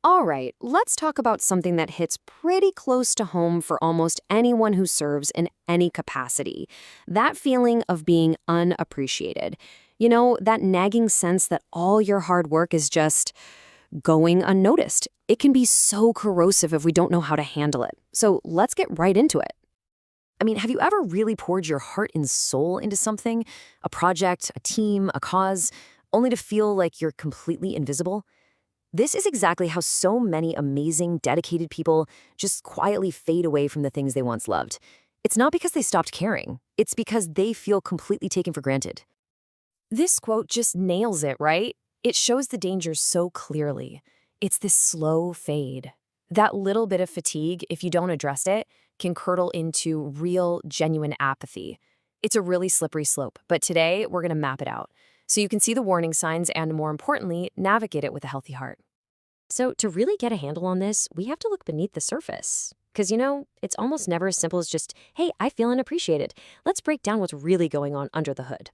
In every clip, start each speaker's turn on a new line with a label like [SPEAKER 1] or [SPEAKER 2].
[SPEAKER 1] All right, let's talk about something that hits pretty close to home for almost anyone who serves in any capacity. That feeling of being unappreciated. You know, that nagging sense that all your hard work is just going unnoticed. It can be so corrosive if we don't know how to handle it. So let's get right into it. I mean, have you ever really poured your heart and soul into something, a project, a team, a cause, only to feel like you're completely invisible? This is exactly how so many amazing, dedicated people just quietly fade away from the things they once loved. It's not because they stopped caring. It's because they feel completely taken for granted. This quote just nails it, right? It shows the dangers so clearly. It's this slow fade. That little bit of fatigue, if you don't address it, can curdle into real, genuine apathy. It's a really slippery slope, but today we're going to map it out so you can see the warning signs and, more importantly, navigate it with a healthy heart. So to really get a handle on this, we have to look beneath the surface. Because, it's almost never as simple as just, hey, I feel unappreciated. Let's break down what's really going on under the hood.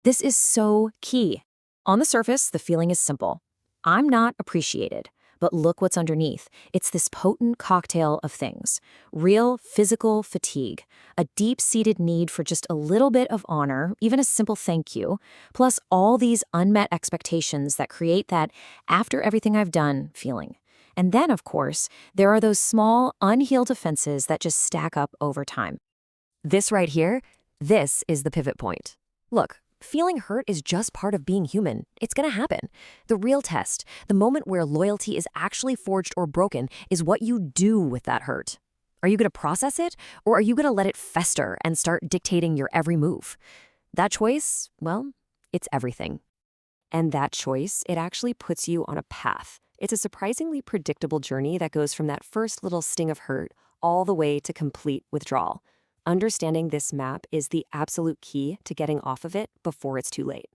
[SPEAKER 1] This is so key. On the surface, the feeling is simple. I'm not appreciated. But look what's underneath. It's this potent cocktail of things. Real physical fatigue, a deep-seated need for just a little bit of honor, even a simple thank you, plus all these unmet expectations that create that after everything I've done feeling. And then, of course, there are those small, unhealed offenses that just stack up over time. This right here, this is the pivot point. Look, feeling hurt is just part of being human. It's gonna happen. The real test, the moment where loyalty is actually forged or broken, is what you do with that hurt. Are you gonna process it, or are you gonna let it fester and start dictating your every move? That choice, well, it's everything. And that choice, it actually puts you on a path. It's a surprisingly predictable journey that goes from that first little sting of hurt all the way to complete withdrawal. Understanding this map is the absolute key to getting off of it before it's too late.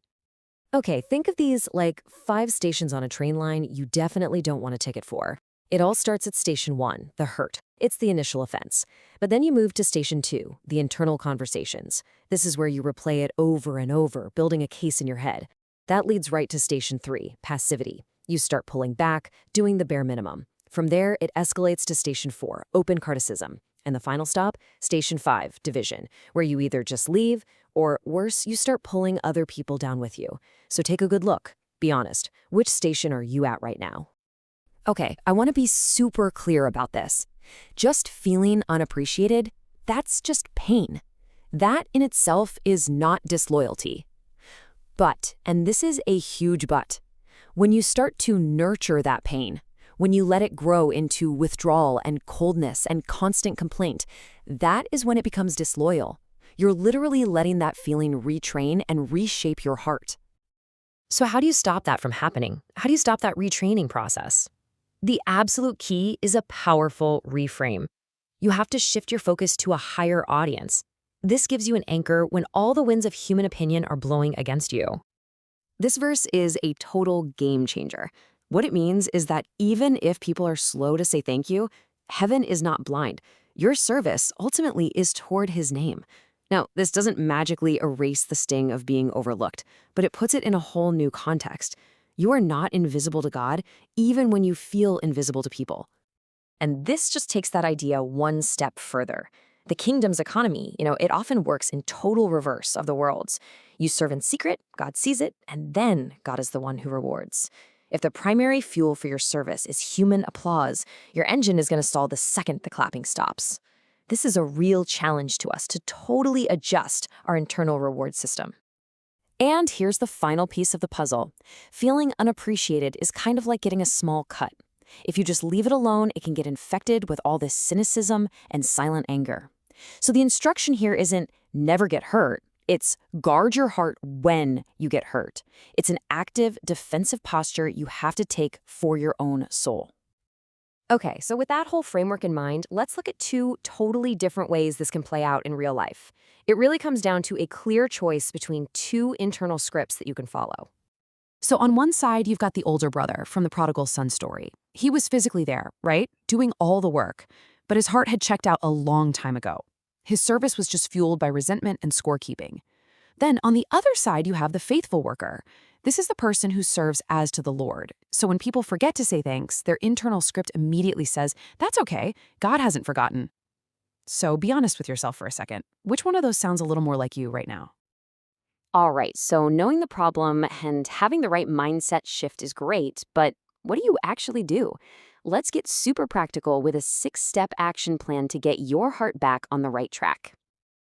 [SPEAKER 1] Okay, think of these like 5 stations on a train line you definitely don't want a ticket for. It all starts at station 1, the hurt. It's the initial offense. But then you move to station 2, the internal conversations. This is where you replay it over and over, building a case in your head. That leads right to station 3, passivity. You start pulling back, doing the bare minimum. From there, it escalates to station 4, open criticism. And the final stop, station 5, division, where you either just leave or, worse, you start pulling other people down with you. So take a good look. Be honest. Which station are you at right now? Okay, I want to be super clear about this. Just feeling unappreciated, that's just pain. That in itself is not disloyalty. But, and this is a huge but, when you start to nurture that pain, when you let it grow into withdrawal and coldness and constant complaint, that is when it becomes disloyal. You're literally letting that feeling retrain and reshape your heart. So how do you stop that from happening? How do you stop that retraining process? The absolute key is a powerful reframe. You have to shift your focus to a higher audience. This gives you an anchor when all the winds of human opinion are blowing against you. This verse is a total game changer. What it means is that even if people are slow to say thank you, heaven is not blind. Your service ultimately is toward his name. Now, this doesn't magically erase the sting of being overlooked, but it puts it in a whole new context. You are not invisible to God, even when you feel invisible to people. And this just takes that idea one step further. The kingdom's economy, it often works in total reverse of the world's. You serve in secret, God sees it, and then God is the one who rewards. If the primary fuel for your service is human applause, your engine is going to stall the second the clapping stops. This is a real challenge to us to totally adjust our internal reward system. And here's the final piece of the puzzle. Feeling unappreciated is kind of like getting a small cut. If you just leave it alone, it can get infected with all this cynicism and silent anger. So the instruction here isn't never get hurt. It's guard your heart when you get hurt. It's an active, defensive posture you have to take for your own soul. Okay, so with that whole framework in mind, let's look at 2 totally different ways this can play out in real life. It really comes down to a clear choice between 2 internal scripts that you can follow.
[SPEAKER 2] So on one side, you've got the older brother from the Prodigal Son story. He was physically there, right? Doing all the work. But his heart had checked out a long time ago. His service was just fueled by resentment and scorekeeping. Then on the other side, you have the faithful worker. This is the person who serves as to the Lord. So when people forget to say thanks, their internal script immediately says, "That's okay, God hasn't forgotten." So be honest with yourself for a second. Which one of those sounds a little more like you right now?
[SPEAKER 1] All right, so knowing the problem and having the right mindset shift is great, but what do you actually do? Let's get super practical with a 6-step action plan to get your heart back on the right track.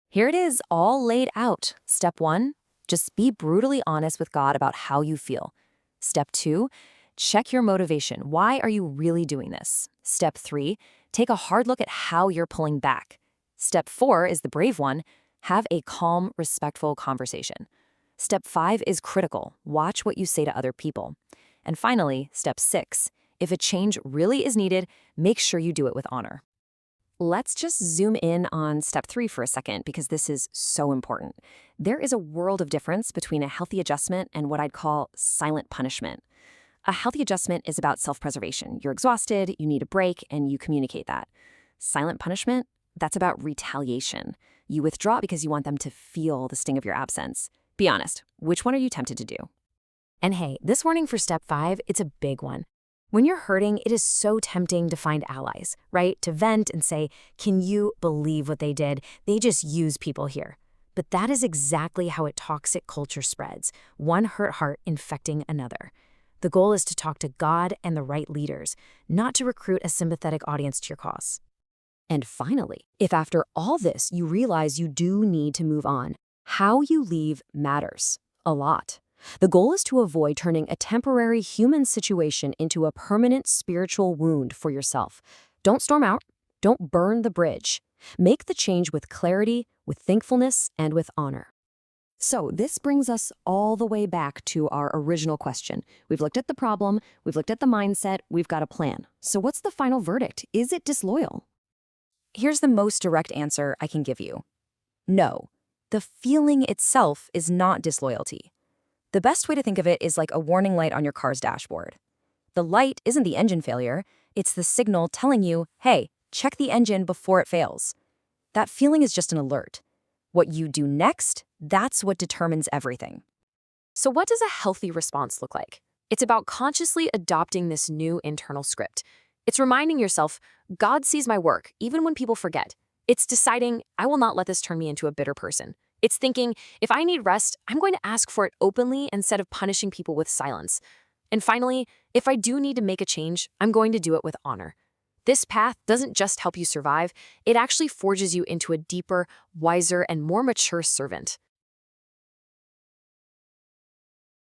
[SPEAKER 1] Here it is, all laid out. Step 1, just be brutally honest with God about how you feel. Step 2, check your motivation. Why are you really doing this? Step 3, take a hard look at how you're pulling back. Step 4 is the brave one. Have a calm, respectful conversation. Step 5 is critical. Watch what you say to other people. And finally, step 6, if a change really is needed, make sure you do it with honor. Let's just zoom in on step 3 for a second because this is so important. There is a world of difference between a healthy adjustment and what I'd call silent punishment. A healthy adjustment is about self-preservation. You're exhausted, you need a break, and you communicate that. Silent punishment, that's about retaliation. You withdraw because you want them to feel the sting of your absence. Be honest, which one are you tempted to do? And hey, this warning for step 5, it's a big one. When you're hurting, it is so tempting to find allies, right? To vent and say, "Can you believe what they did? They just use people here." But that is exactly how a toxic culture spreads, one hurt heart infecting another. The goal is to talk to God and the right leaders, not to recruit a sympathetic audience to your cause. And finally, if after all this you realize you do need to move on, how you leave matters a lot. The goal is to avoid turning a temporary human situation into a permanent spiritual wound for yourself. Don't storm out. Don't burn the bridge. Make the change with clarity, with thankfulness, and with honor. So this brings us all the way back to our original question. We've looked at the problem, we've looked at the mindset, we've got a plan. So what's the final verdict? Is it disloyal? Here's the most direct answer I can give you. No. The feeling itself is not disloyalty. The best way to think of it is like a warning light on your car's dashboard. The light isn't the engine failure, it's the signal telling you, hey, check the engine before it fails. That feeling is just an alert. What you do next, that's what determines everything. So what does a healthy response look like? It's about consciously adopting this new internal script. It's reminding yourself, God sees my work, even when people forget. It's deciding, I will not let this turn me into a bitter person. It's thinking, if I need rest, I'm going to ask for it openly instead of punishing people with silence. And finally, if I do need to make a change, I'm going to do it with honor. This path doesn't just help you survive, it actually forges you into a deeper, wiser, and more mature servant.